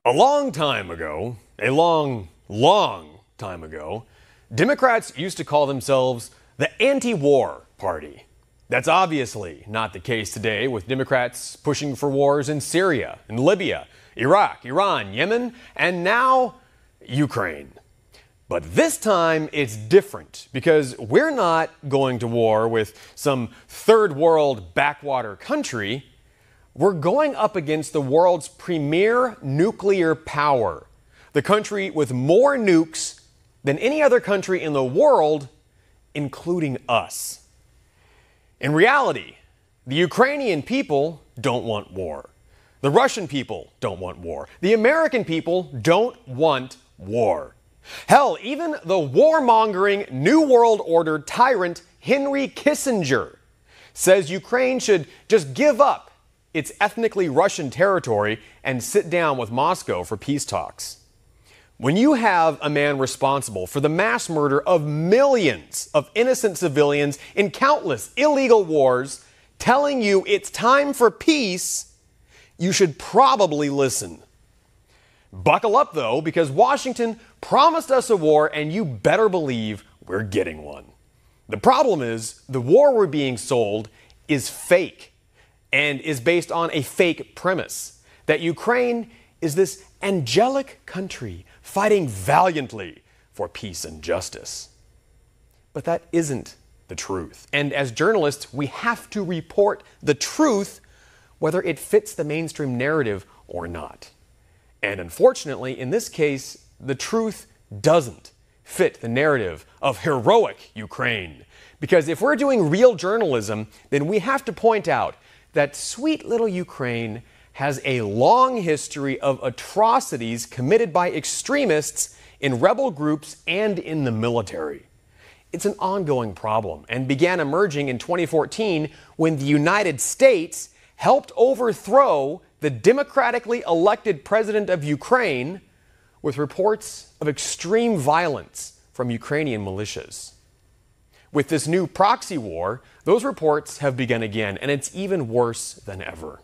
A long time ago, a long time ago, Democrats used to call themselves the anti-war party. That's obviously not the case today, with Democrats pushing for wars in Syria, in Libya, Iraq, Iran, Yemen, and now Ukraine. But this time it's different because we're not going to war with some third world backwater country. We're going up against the world's premier nuclear power, the country with more nukes than any other country in the world, including us. In reality, the Ukrainian people don't want war. The Russian people don't want war. The American people don't want war. Hell, even the warmongering New World Order tyrant Henry Kissinger says Ukraine should just give up its ethnically Russian territory and sit down with Moscow for peace talks. When you have a man responsible for the mass murder of millions of innocent civilians in countless illegal wars telling you it's time for peace, you should probably listen. Buckle up, though, because Washington promised us a war, and you better believe we're getting one. The problem is, the war we're being sold is fake and is based on a fake premise that Ukraine is this angelic country fighting valiantly for peace and justice. But that isn't the truth. And as journalists, we have to report the truth, whether it fits the mainstream narrative or not. And unfortunately, in this case, the truth doesn't fit the narrative of heroic Ukraine. Because if we're doing real journalism, then we have to point out that sweet little Ukraine has a long history of atrocities committed by extremists in rebel groups and in the military. It's an ongoing problem and began emerging in 2014 when the United States helped overthrow the democratically elected president of Ukraine with reports of extreme violence from Ukrainian militias. With this new proxy war, those reports have begun again, and it's even worse than ever.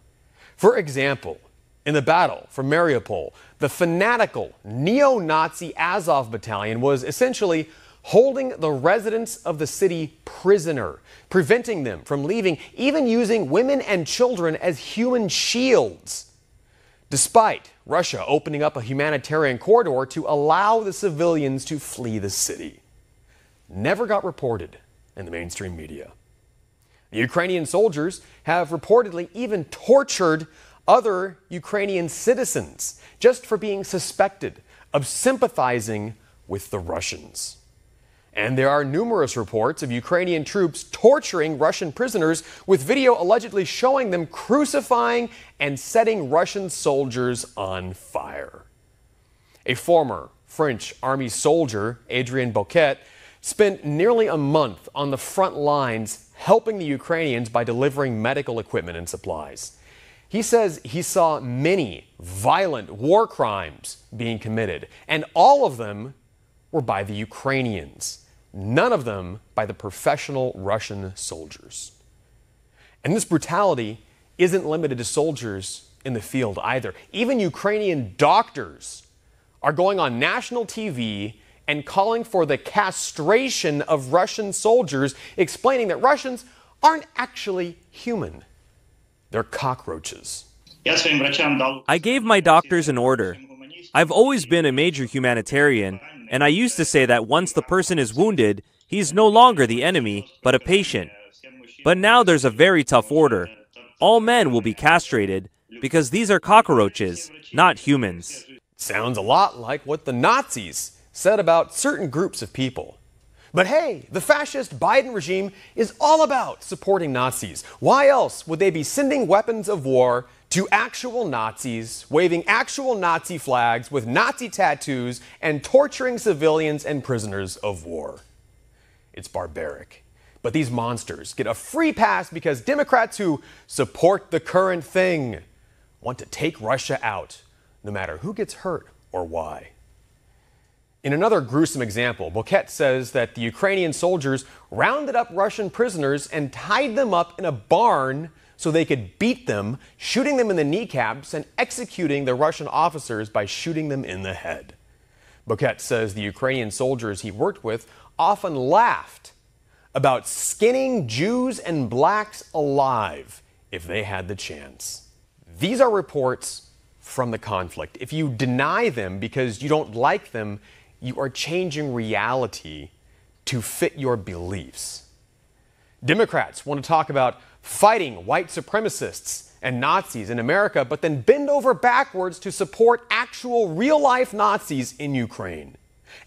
For example, in the battle for Mariupol, the fanatical neo-Nazi Azov battalion was essentially holding the residents of the city prisoner, preventing them from leaving, even using women and children as human shields, despite Russia opening up a humanitarian corridor to allow the civilians to flee the city. Never got reported in the mainstream media. The Ukrainian soldiers have reportedly even tortured other Ukrainian citizens just for being suspected of sympathizing with the Russians. And there are numerous reports of Ukrainian troops torturing Russian prisoners, with video allegedly showing them crucifying and setting Russian soldiers on fire. A former French army soldier, Adrien Bouquet, spent nearly a month on the front lines helping the Ukrainians by delivering medical equipment and supplies. He says he saw many violent war crimes being committed, and all of them were by the Ukrainians, none of them by the professional Russian soldiers. And this brutality isn't limited to soldiers in the field either. Even Ukrainian doctors are going on national TV and calling for the castration of Russian soldiers, explaining that Russians aren't actually human. They're cockroaches. I gave my doctors an order. I've always been a major humanitarian, and I used to say that once the person is wounded, he's no longer the enemy, but a patient. But now there's a very tough order. All men will be castrated, because these are cockroaches, not humans. Sounds a lot like what the Nazis said about certain groups of people. But hey, the fascist Biden regime is all about supporting Nazis. Why else would they be sending weapons of war to actual Nazis, waving actual Nazi flags with Nazi tattoos, and torturing civilians and prisoners of war? It's barbaric. But these monsters get a free pass because Democrats who support the current thing want to take Russia out, no matter who gets hurt or why. In another gruesome example, Bouquet says that the Ukrainian soldiers rounded up Russian prisoners and tied them up in a barn so they could beat them, shooting them in the kneecaps and executing the Russian officers by shooting them in the head. Boquet says the Ukrainian soldiers he worked with often laughed about skinning Jews and blacks alive if they had the chance. These are reports from the conflict. If you deny them because you don't like them, you are changing reality to fit your beliefs. Democrats want to talk about fighting white supremacists and Nazis in America, but then bend over backwards to support actual real-life Nazis in Ukraine.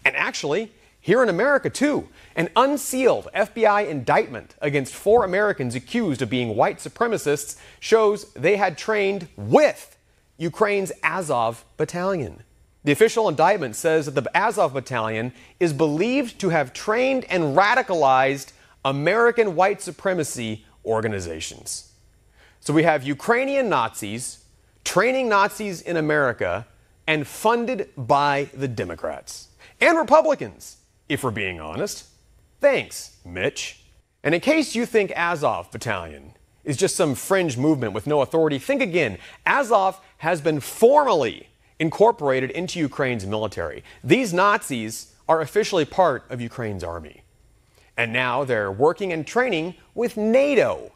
And actually, here in America too, an unsealed FBI indictment against 4 Americans accused of being white supremacists shows they had trained with Ukraine's Azov battalion. The official indictment says that the Azov battalion is believed to have trained and radicalized American white supremacy organizations. So we have Ukrainian Nazis training Nazis in America and funded by the Democrats and Republicans, if we're being honest. Thanks, Mitch. And in case you think Azov battalion is just some fringe movement with no authority, think again. Azov has been formally incorporated into Ukraine's military. These Nazis are officially part of Ukraine's army. And now they're working and training with NATO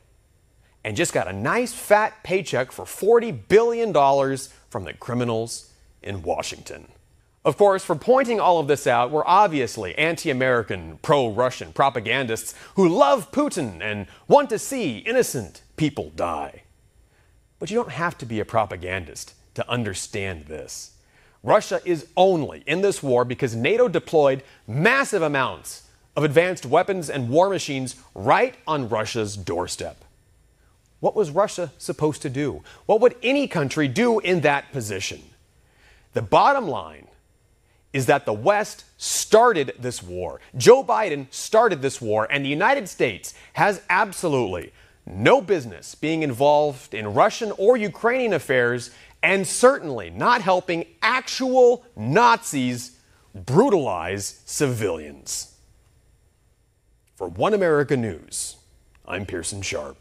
and just got a nice fat paycheck for $40 billion from the criminals in Washington. Of course, for pointing all of this out, we're obviously anti-American, pro-Russian propagandists who love Putin and want to see innocent people die. But you don't have to be a propagandist to understand this. Russia is only in this war because NATO deployed massive amounts of advanced weapons and war machines right on Russia's doorstep. What was Russia supposed to do? What would any country do in that position? The bottom line is that the West started this war. Joe Biden started this war, and the United States has absolutely no business being involved in Russian or Ukrainian affairs, and certainly not helping actual Nazis brutalize civilians. For One America News, I'm Pearson Sharp.